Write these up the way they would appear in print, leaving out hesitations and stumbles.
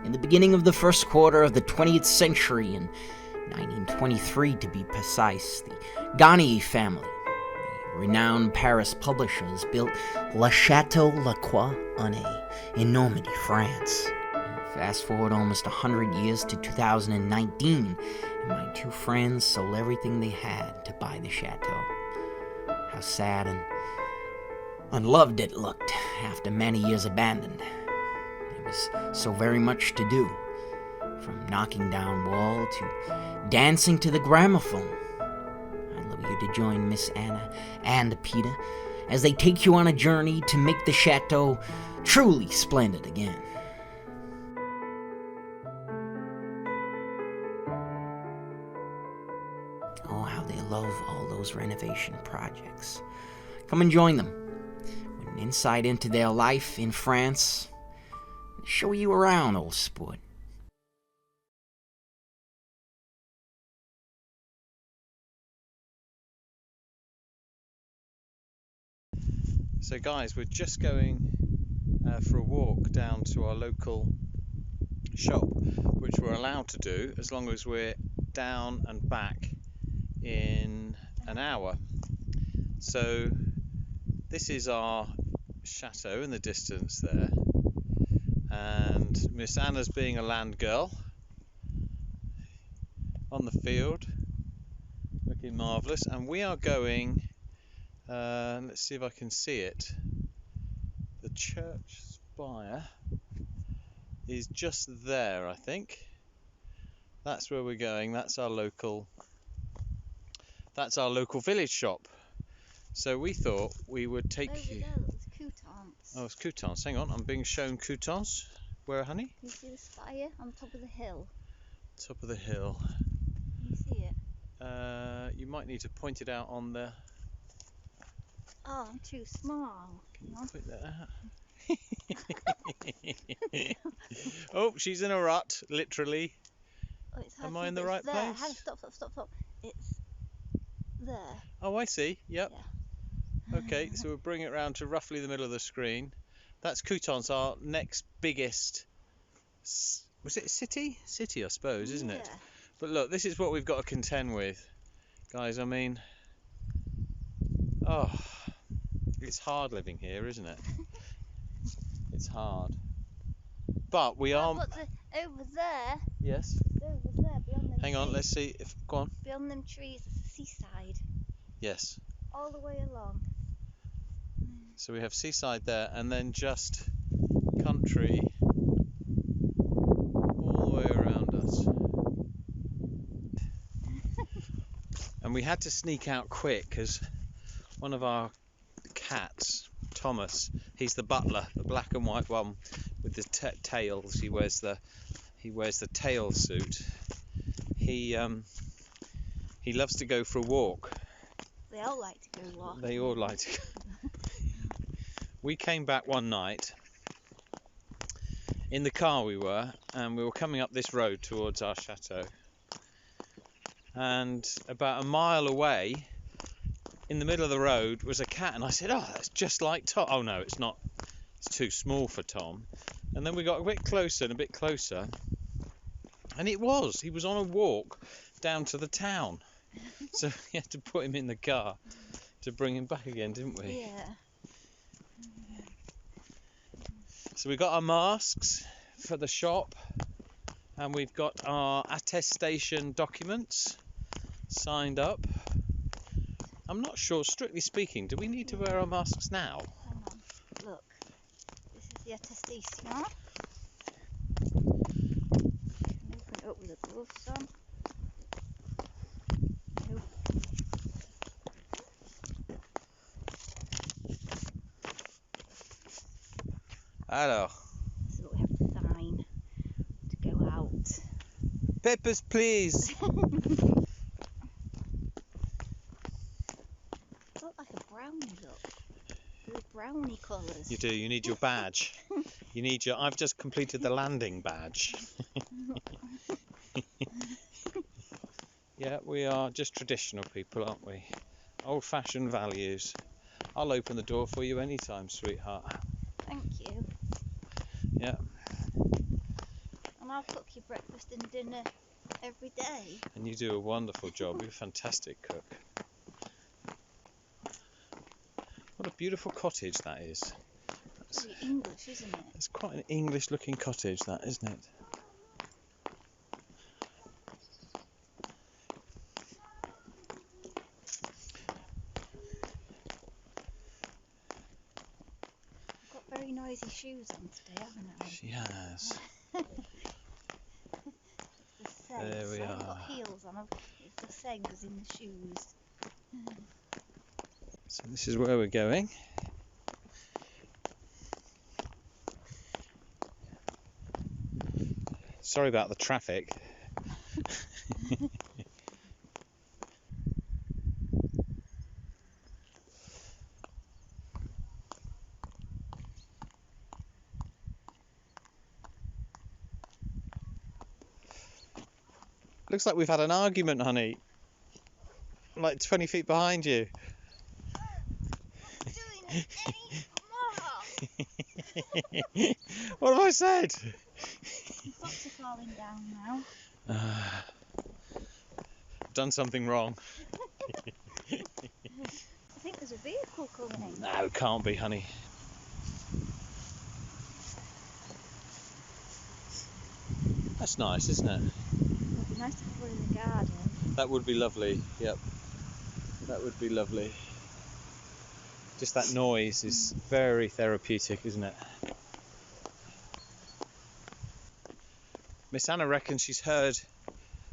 In the beginning of the first quarter of the 20th century, in 1923 to be precise, the Garnier family, the renowned Paris publishers, built Le Château La Croix in Normandy, France. Fast forward almost 100 years to 2019, and my two friends sold everything they had to buy the chateau. How sad and unloved it looked after many years abandoned. There was so very much to do, from knocking down wall to dancing to the gramophone. I'd love you to join Miss Anna and Peter as they take you on a journey to make the chateau truly splendid again. Oh, how they love all those renovation projects. Come and join them. With an insight into their life in France. Show you around, old sport. So guys, we're just going for a walk down to our local shop, which we're allowed to do as long as we're down and back in an hour. So this is our chateau in the distance there, and Miss Anna's being a land girl on the field, looking marvellous, and we are going, let's see if I can see it, the church spire is just there, I think. That's where we're going. That's our local village shop. So we thought we would take you. There, it's croutons. Oh, it's croutons. Hang on, I'm being shown croutons. Where, honey? Can you see the spire on top of the hill? Top of the hill. Can you see it? You might need to point it out on the. Oh, I'm too small. Can you point that out? Oh, she's in a rut, literally. Oh, it's Am I in the right there. place? Stop. It's there. Oh, I see. Yep. Yeah. Okay, so we'll bring it round to roughly the middle of the screen. That's Coutons, our next biggest. Was it city? City, I suppose, isn't it? Yeah. But look, this is what we've got to contend with, guys. I mean, oh, it's hard living here, isn't it? It's hard. But we are. But over there. Yes. Over there, beyond them. Hang on, trees, let's see if. Go on. Beyond them trees, it's the seaside. Yes. All the way along. So we have seaside there, and then just country all the way around us. And we had to sneak out quick because one of our cats, Thomas, he's the butler, the black and white one with the tails. He wears the tail suit. He loves to go for a walk. They all like to go walking. They all like to go. We came back one night in the car and we were coming up this road towards our chateau, and about a mile away in the middle of the road was a cat, and I said, oh, that's just like Tom. Oh no, it's not, it's too small for Tom. And then we got a bit closer and a bit closer, and he was on a walk down to the town. So we had to put him in the car to bring him back again, didn't we? Yeah. So we got our masks for the shop, and we've got our attestation documents signed up. I'm not sure, strictly speaking, do we need to wear our masks now? Hang on. Look. This is the attestation. Open it up with the gloves on. Nope. Alors, This is what we have to sign to go out. papers please. Look like a brownie, look. With brownie colours. You do, you need your badge. I've just completed the landing badge. Yeah, we are just traditional people, aren't we? Old-fashioned values. I'll open the door for you anytime, sweetheart. Thank you. Yeah. And I'll cook you breakfast and dinner every day. And you do a wonderful job. You're a fantastic cook. What a beautiful cottage that is. It's very English, isn't it? It's quite an English looking cottage, that, isn't it? I've got very noisy shoes on today, haven't I? She has. The segs. There we I haven't are. got heels on. It's the segs in the shoes. So this is where we're going. Sorry about the traffic. Looks like we've had an argument, honey. Like 20 feet behind you. Doing it anymore! What have I said? The clocks are falling down now. Done something wrong. I think there's a vehicle coming. No, it can't be, honey. That's nice, isn't it? It'd be nice to put in the garden. That would be lovely. Yep. That would be lovely. Just that noise is very therapeutic, isn't it? Miss Anna reckons she's heard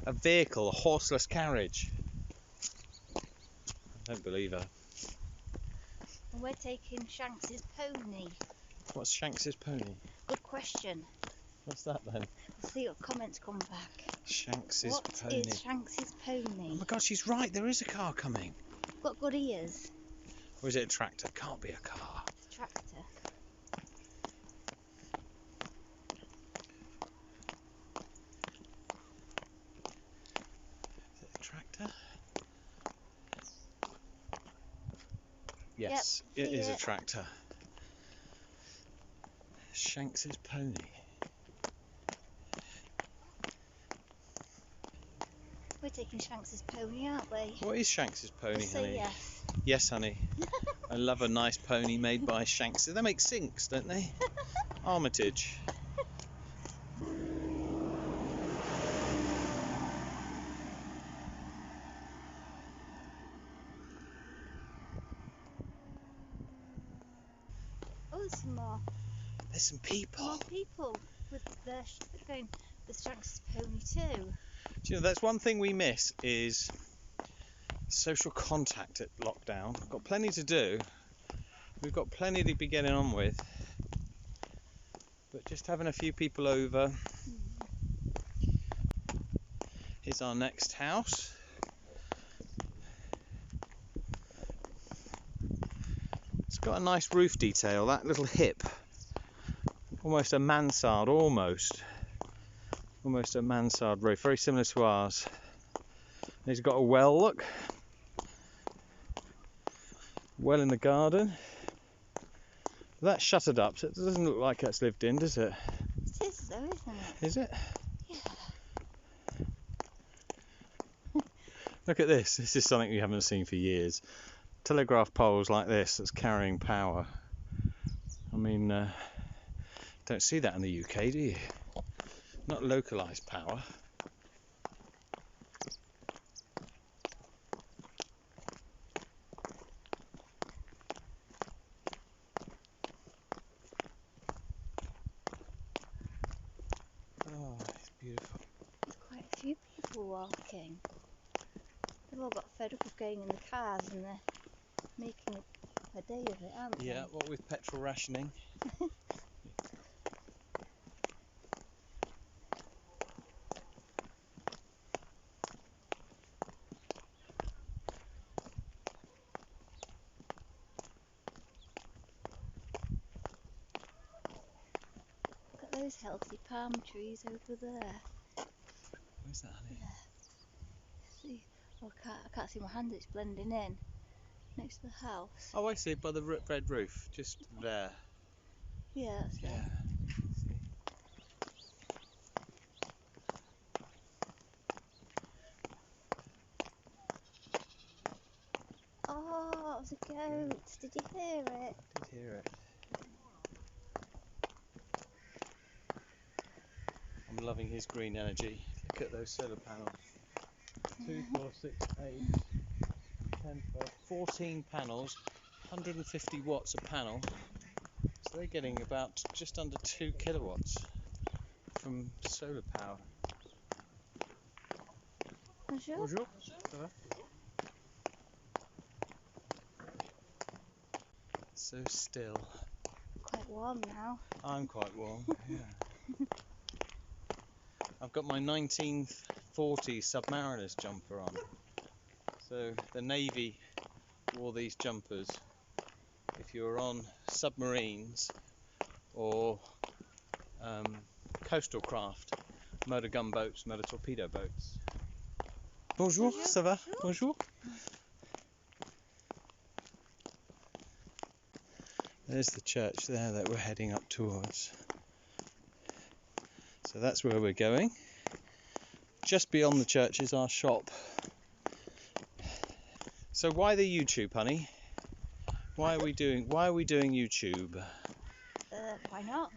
a vehicle, a horseless carriage. I don't believe her. And we're taking Shanks's pony. What's Shanks's pony? Good question. What's that then? We'll see what comments come back. Shanks's pony. What is Shanks's Oh pony? my God, she's right. There is a car coming. Got good ears. Or is it a tractor? Can't be a car. It's a tractor. Is it a tractor? Yes, Yep, it is a it. tractor. Shanks's pony. We're taking Shanks's pony, aren't we? What is Shanks's pony, Just honey? say yes. Yes, honey. I love a nice pony made by Shanks. They make sinks, don't they? Armitage. Oh, there's some more. There's some people. More people with their going with Shanks's pony too. Do you know, that's one thing we miss is social contact at lockdown. We've got plenty to do. We've got plenty to be getting on with. But just having a few people over. Here's our next house. It's got a nice roof detail, that little hip. Almost a mansard, almost a mansard roof, very similar to ours. He's got a well, look. Well in the garden. That's shuttered up, so it doesn't look like it's lived in, does it? It is though, isn't it? Is it? Yeah. Look at this. This is something we haven't seen for years. Telegraph poles like this that's carrying power. I mean, don't see that in the UK, do you? Not localised power. Oh, it's beautiful. There's quite a few people walking. They've all got fed up of going in the cars and they're making a day of it, aren't they? Yeah, what with petrol rationing. Look at those healthy palm trees over there. Where's that, honey? See? Oh, I can't see my hand, it's blending in. Next to the house. Oh, I see, by the red roof, just there. Yeah, that's Yeah. there. See? There's a goat. Did you hear it? I did hear it. I'm loving his green energy. Look at those solar panels. 2, 4, 6, 8, 10, 12, 14 panels, 150 watts a panel. So they're getting about just under 2 kilowatts from solar power. Bonjour. Bonjour. Ça va? So still. Quite warm now. I'm quite warm, yeah. I've got my 1940s Submariners jumper on. So the Navy wore these jumpers if you were on submarines or coastal craft, motor gunboats, motor torpedo boats. Bonjour, Bonjour. ça va? Bonjour. There's the church there that we're heading up towards. So that's where we're going. Just beyond the church is our shop. So why the YouTube, honey? Why are we doing YouTube? Why not?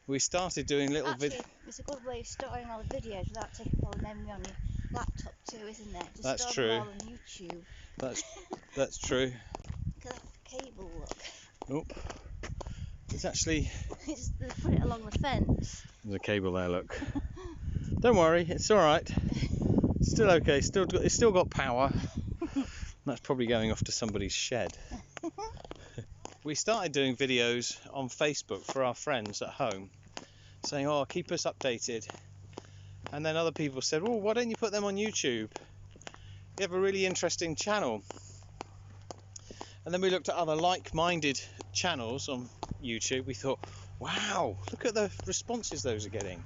We started doing little Actually, it's a good way of storing all the videos without taking all the memory on your laptop too, isn't it? Just That's store true. them all on YouTube. That's true. Look at that cable, look. Nope. It's actually They put it along the fence. there's a cable there. Look. Don't worry, it's all right. Still okay. It's still got power. That's probably going off to somebody's shed. We started doing videos on Facebook for our friends at home, saying, "Oh, keep us updated." And then other people said, "Oh, why don't you put them on YouTube? You have a really interesting channel." And then we looked at other like-minded channels on YouTube. We thought, wow, look at the responses those are getting.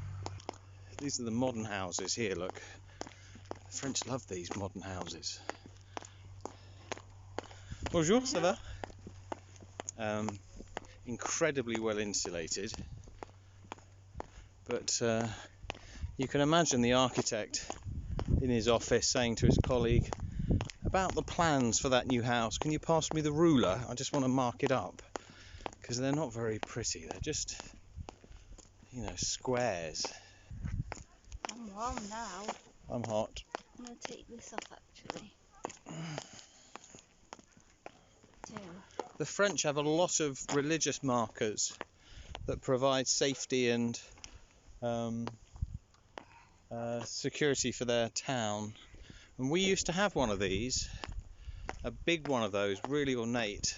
These are the modern houses here, look. The French love these modern houses. Bonjour, ça va? Incredibly well insulated. But you can imagine the architect in his office saying to his colleague, about the plans for that new house, can you pass me the ruler? I just want to mark it up. Because they're not very pretty, they're just, squares. I'm warm now. I'm hot. I'm going to take this off actually. The French have a lot of religious markers that provide safety and security for their town. And we used to have one of these, a big one of those, really ornate.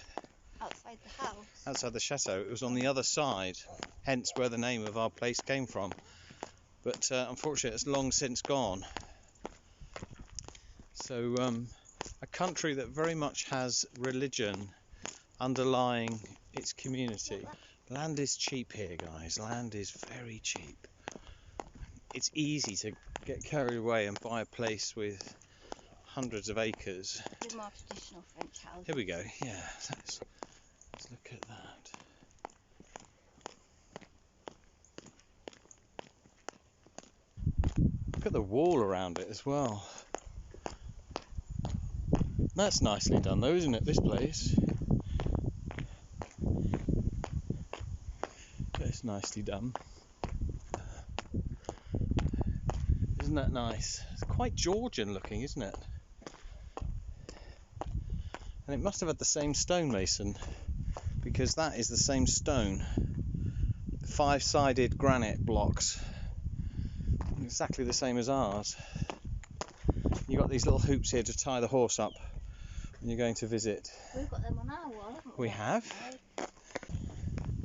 Outside the house. Outside the chateau. It was on the other side, hence where the name of our place came from. But unfortunately it's long since gone. So a country that very much has religion underlying its community. Land is cheap here, guys. Land is very cheap. It's easy to get carried away and buy a place with hundreds of acres. The more traditional French houses. Here we go. Yeah, let's look at that. Look at the wall around it as well. That's nicely done though, isn't it, this place? It's nicely done. Isn't that nice? It's quite Georgian looking, isn't it? And it must have had the same stonemason, because that is the same stone. 5-sided granite blocks. Exactly the same as ours. You've got these little hoops here to tie the horse up when you're going to visit. We've got them on our wall, haven't we? We have.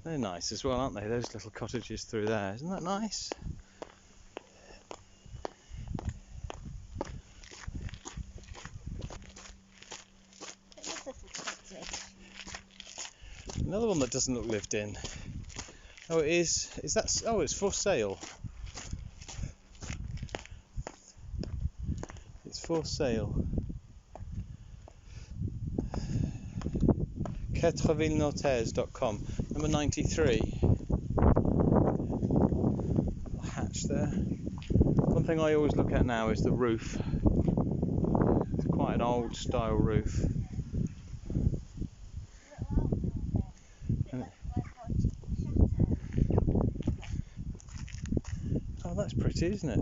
They're nice as well, aren't they? Those little cottages through there. Isn't that nice? This little cottage. Another one that doesn't look lived in. Oh, it is. Is that? Oh, it's for sale. It's for sale. quatrevillenotaires.com, number 93. Hatch there. One thing I always look at now is the roof. It's quite an old style roof. that's pretty, isn't it?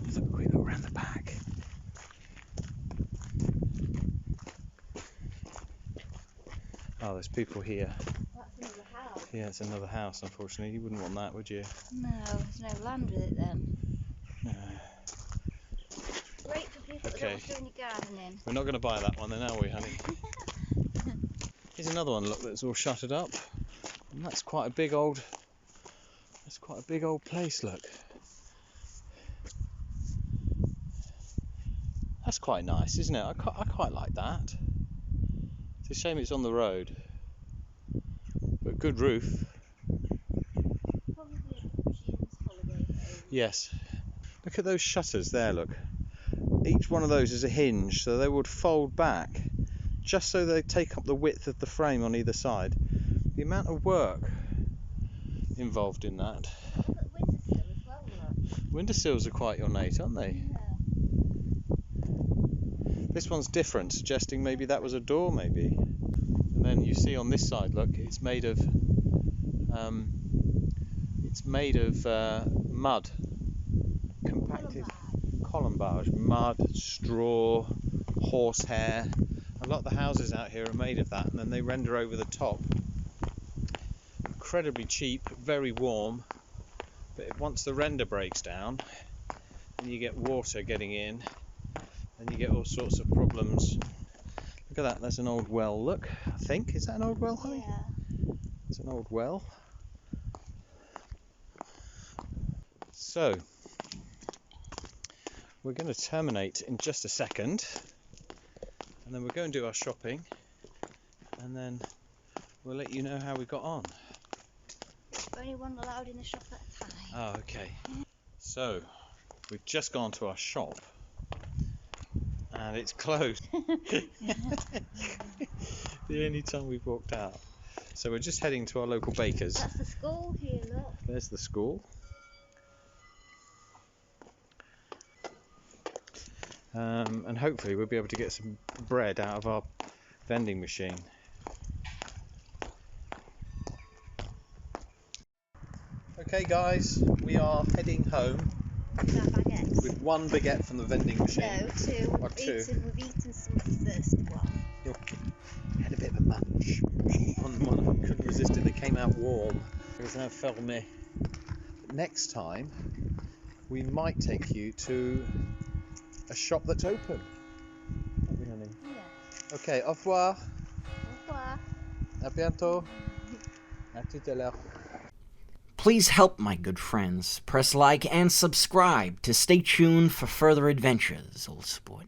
Let's have a quick look around the back. Oh, there's people here. That's another house. Yeah, it's another house, unfortunately. You wouldn't want that, would you? No, there's no land with it then. No. Great for people that Okay. don't want to do any gardening. We're not going to buy that one then, are we, honey? Here's another one, look, that's all shuttered up. And that's quite a big old place, look. That's quite nice, isn't it? I quite like that. It's a shame it's on the road. But good roof. Probably a Jim's holiday home. Yes. Look at those shutters there, look. Each one of those is a hinge, so they would fold back just so they take up the width of the frame on either side. The amount of work involved in that. Look at the windowsill as well, look. Windowsills are quite ornate, aren't they? Yeah. This one's different, suggesting maybe that was a door, maybe. And then you see on this side, look, it's made of mud, compacted columbage, mud, straw, horsehair. A lot of the houses out here are made of that, and then they render over the top. Incredibly cheap, very warm, but once the render breaks down, and you get water getting in, and you get all sorts of problems. Look at that, that's an old well, look, I think. Is that an old well, honey? Yeah. It's an old well. So, we're going to terminate in just a second, and then we'll go and do our shopping, and then we'll let you know how we got on. Only one allowed in the shop at a time. Oh, okay. So, we've just gone to our shop, and it's closed. The only time we've walked out. So we're just heading to our local baker's. That's the school here, look. There's the school. And hopefully we'll be able to get some bread out of our vending machine. Okay guys, we are heading home With our baguettes. with one baguette from the vending machine. No, two. Or two. We've eaten some of the first one. Had a bit of a munch on one. I couldn't resist it. They came out warm. It was now fermé. Next time, we might take you to a shop that's open. Won't we, honey? Yeah. Okay, au revoir. Au revoir. À bientôt. À tout à l'heure. Please help my good friends. Press like and subscribe to stay tuned for further adventures, old sport.